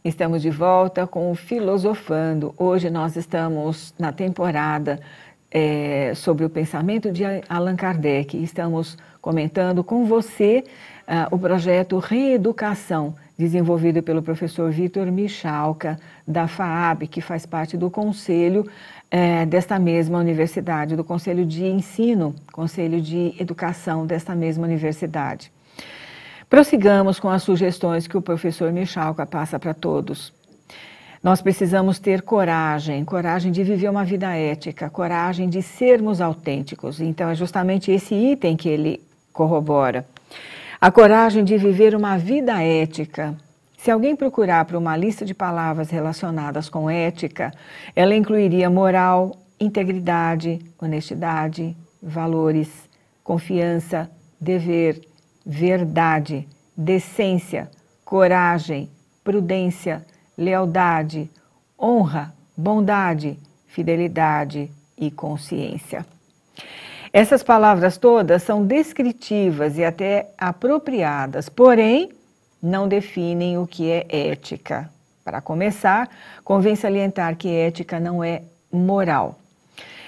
Estamos de volta com o Filosofando. Hoje nós estamos na temporada sobre o pensamento de Allan Kardec. Estamos comentando com você o projeto Reeducação, desenvolvido pelo professor Vitor Michalka, da FAAP, que faz parte do conselho desta mesma universidade, do Conselho de Ensino, Conselho de Educação desta mesma universidade. Prossigamos com as sugestões que o professor Michalka passa para todos. Nós precisamos ter coragem de viver uma vida ética, coragem de sermos autênticos. Então, é justamente esse item que ele corrobora. A coragem de viver uma vida ética. Se alguém procurar por uma lista de palavras relacionadas com ética, ela incluiria moral, integridade, honestidade, valores, confiança, dever, verdade, decência, coragem, prudência, lealdade, honra, bondade, fidelidade e consciência. Essas palavras todas são descritivas e até apropriadas, porém, não definem o que é ética. Para começar, convém salientar que ética não é moral.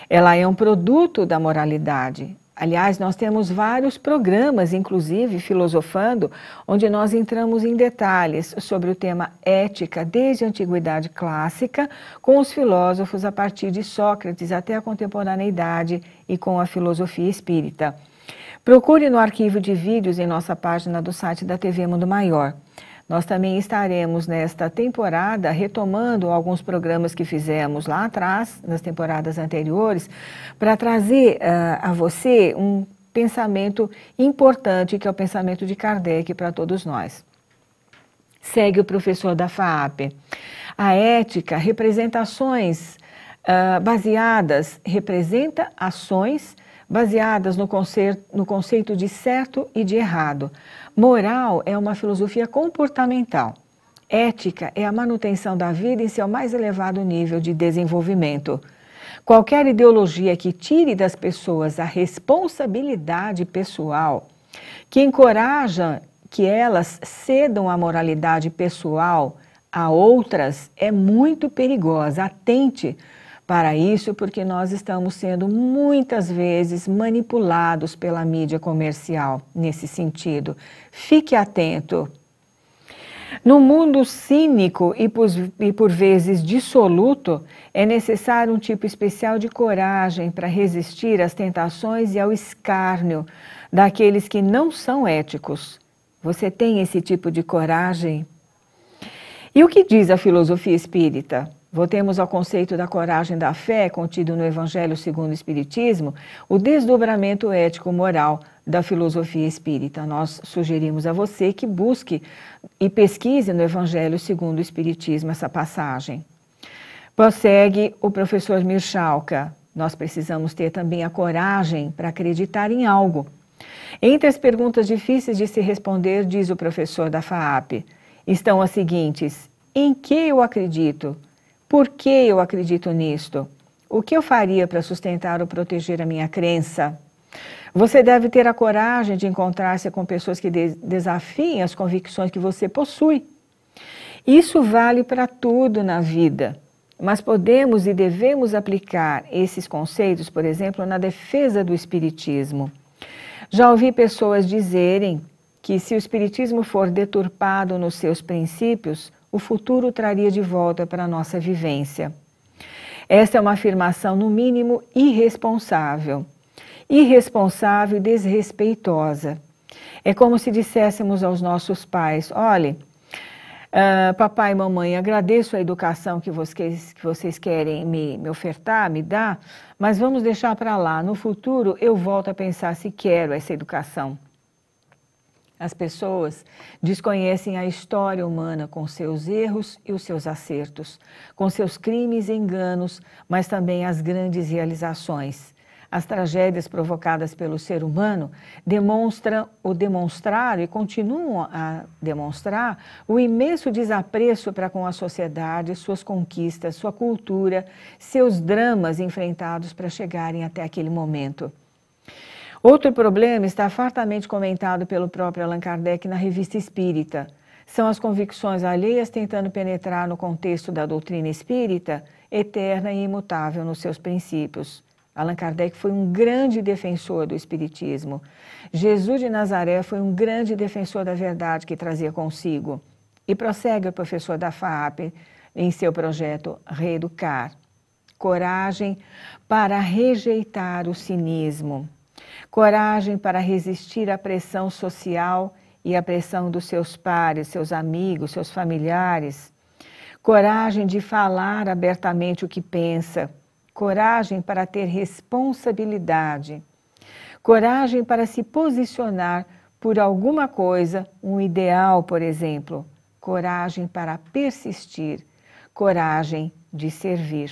Ela é um produto da moralidade. Aliás, nós temos vários programas, inclusive Filosofando, onde nós entramos em detalhes sobre o tema ética desde a antiguidade clássica, com os filósofos a partir de Sócrates até a contemporaneidade e com a filosofia espírita. Procure no arquivo de vídeos em nossa página do site da TV Mundo Maior. Nós também estaremos nesta temporada retomando alguns programas que fizemos lá atrás, nas temporadas anteriores, para trazer a você um pensamento importante, que é o pensamento de Kardec para todos nós. Segue o professor da FAAP. A ética representa ações baseadas no conceito de certo e de errado. Moral é uma filosofia comportamental. Ética é a manutenção da vida em seu mais elevado nível de desenvolvimento. Qualquer ideologia que tire das pessoas a responsabilidade pessoal, que encoraja que elas cedam a moralidade pessoal a outras, é muito perigosa. Atente para isso, porque nós estamos sendo muitas vezes manipulados pela mídia comercial nesse sentido. Fique atento. No mundo cínico e por vezes dissoluto, é necessário um tipo especial de coragem para resistir às tentações e ao escárnio daqueles que não são éticos. Você tem esse tipo de coragem? E o que diz a filosofia espírita? Voltemos ao conceito da coragem da fé, contido no Evangelho segundo o Espiritismo, o desdobramento ético-moral da filosofia espírita. Nós sugerimos a você que busque e pesquise no Evangelho segundo o Espiritismo essa passagem. Prossegue o professor Michalka. Nós precisamos ter também a coragem para acreditar em algo. Entre as perguntas difíceis de se responder, diz o professor da FAAP, estão as seguintes: em que eu acredito? Por que eu acredito nisto? O que eu faria para sustentar ou proteger a minha crença? Você deve ter a coragem de encontrar-se com pessoas que desafiem as convicções que você possui. Isso vale para tudo na vida, mas podemos e devemos aplicar esses conceitos, por exemplo, na defesa do espiritismo. Já ouvi pessoas dizerem que se o espiritismo for deturpado nos seus princípios, o futuro traria de volta para a nossa vivência. Esta é uma afirmação, no mínimo, irresponsável. Irresponsável e desrespeitosa. É como se disséssemos aos nossos pais: olhe, papai e mamãe, agradeço a educação que vocês querem me ofertar, me dar, mas vamos deixar para lá. No futuro, eu volto a pensar se quero essa educação. As pessoas desconhecem a história humana com seus erros e os seus acertos, com seus crimes e enganos, mas também as grandes realizações. As tragédias provocadas pelo ser humano demonstraram e continuam a demonstrar o imenso desapreço para com a sociedade, suas conquistas, sua cultura, seus dramas enfrentados para chegarem até aquele momento. Outro problema está fartamente comentado pelo próprio Allan Kardec na Revista Espírita. São as convicções alheias tentando penetrar no contexto da doutrina espírita, eterna e imutável nos seus princípios. Allan Kardec foi um grande defensor do espiritismo. Jesus de Nazaré foi um grande defensor da verdade que trazia consigo. E prossegue o professor da FAAP em seu projeto Reeducar. Coragem para rejeitar o cinismo. Coragem para resistir à pressão social e à pressão dos seus pares, seus amigos, seus familiares. Coragem de falar abertamente o que pensa. Coragem para ter responsabilidade. Coragem para se posicionar por alguma coisa, um ideal, por exemplo. Coragem para persistir. Coragem de servir.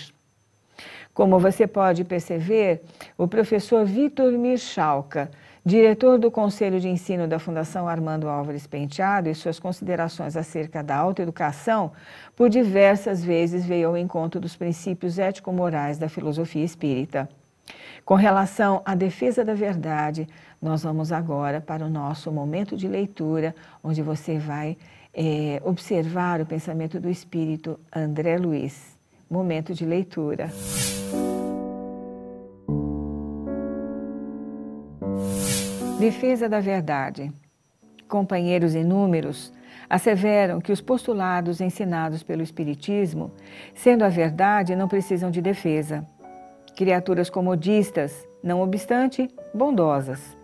Como você pode perceber, o professor Vitor Mirchalka, diretor do Conselho de Ensino da Fundação Armando Álvares Penteado, e suas considerações acerca da autoeducação, por diversas vezes veio ao encontro dos princípios ético-morais da filosofia espírita. Com relação à defesa da verdade, nós vamos agora para o nosso momento de leitura, onde você vai observar o pensamento do espírito André Luiz. Momento de leitura. Defesa da verdade. Companheiros inúmeros asseveram que os postulados ensinados pelo Espiritismo, sendo a verdade, não precisam de defesa. Criaturas comodistas, não obstante, bondosas.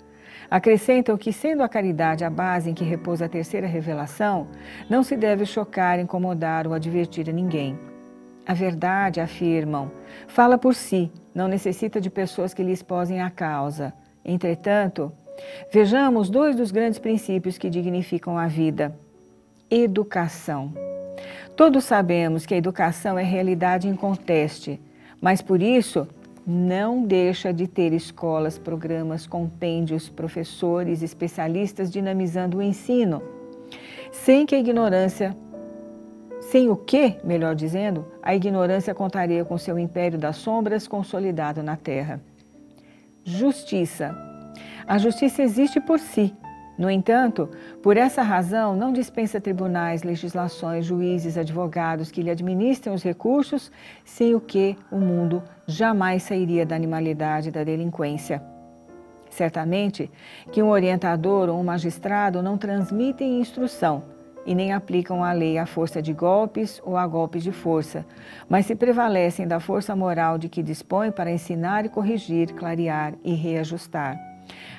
Acrescentam que, sendo a caridade a base em que repousa a terceira revelação, não se deve chocar, incomodar ou advertir a ninguém. A verdade, afirmam, fala por si, não necessita de pessoas que lhe esposem a causa. Entretanto, vejamos dois dos grandes princípios que dignificam a vida. Educação. Todos sabemos que a educação é realidade inconteste, mas por isso não deixa de ter escolas, programas, compêndios, professores, especialistas dinamizando o ensino, sem o que, melhor dizendo, a ignorância contaria com seu império das sombras consolidado na terra. Justiça. A justiça existe por si. No entanto, por essa razão, não dispensa tribunais, legislações, juízes, advogados que lhe administram os recursos, sem o que o mundo jamais sairia da animalidade e da delinquência. Certamente que um orientador ou um magistrado não transmitem instrução e nem aplicam a lei à força de golpes ou a golpes de força, mas se prevalecem da força moral de que dispõem para ensinar e corrigir, clarear e reajustar.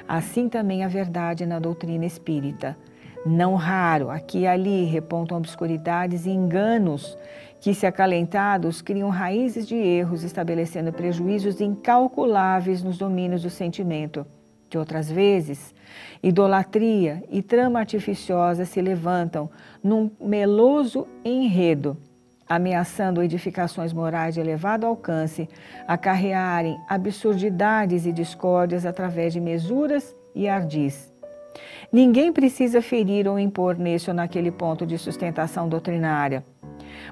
Assim também a verdade na doutrina espírita. Não raro, aqui e ali, repontam obscuridades e enganos que, se acalentados, criam raízes de erros, estabelecendo prejuízos incalculáveis nos domínios do sentimento. De outras vezes, idolatria e trama artificiosa se levantam num meloso enredo, ameaçando edificações morais de elevado alcance, acarrearem absurdidades e discórdias através de mesuras e ardis. Ninguém precisa ferir ou impor nesse ou naquele ponto de sustentação doutrinária,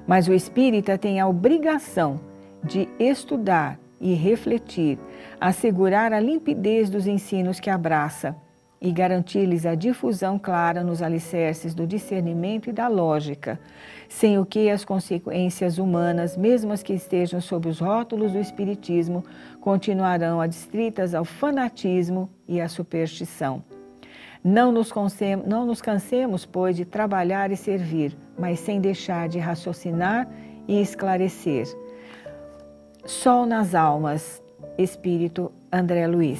mas o espírita tem a obrigação de estudar e refletir, assegurar a limpidez dos ensinos que abraça e garantir-lhes a difusão clara nos alicerces do discernimento e da lógica, sem o que as consequências humanas, mesmo as que estejam sob os rótulos do espiritismo, continuarão adstritas ao fanatismo e à superstição. Não nos cansemos, pois, de trabalhar e servir, mas sem deixar de raciocinar e esclarecer. Sol nas almas, Espírito André Luiz.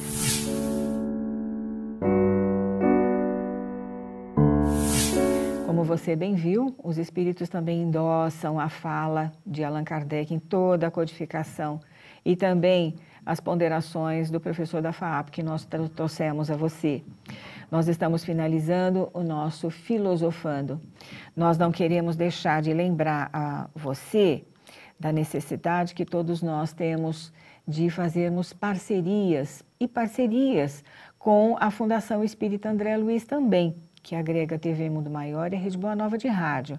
Como você bem viu, os espíritos também endossam a fala de Allan Kardec em toda a codificação e também as ponderações do professor da FAAP que nós trouxemos a você. Nós estamos finalizando o nosso Filosofando. Nós não queremos deixar de lembrar a você da necessidade que todos nós temos de fazermos parcerias com a Fundação Espírita André Luiz também, que agrega a TV Mundo Maior e a Rede Boa Nova de Rádio.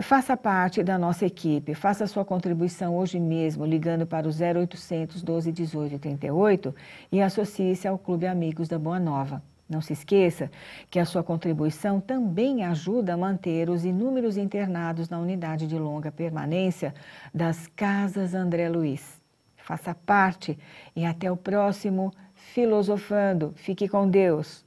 Faça parte da nossa equipe, faça a sua contribuição hoje mesmo, ligando para o 0800 12 18 38 e associe-se ao Clube Amigos da Boa Nova. Não se esqueça que a sua contribuição também ajuda a manter os inúmeros internados na unidade de longa permanência das Casas André Luiz. Faça parte e até o próximo Filosofando. Fique com Deus.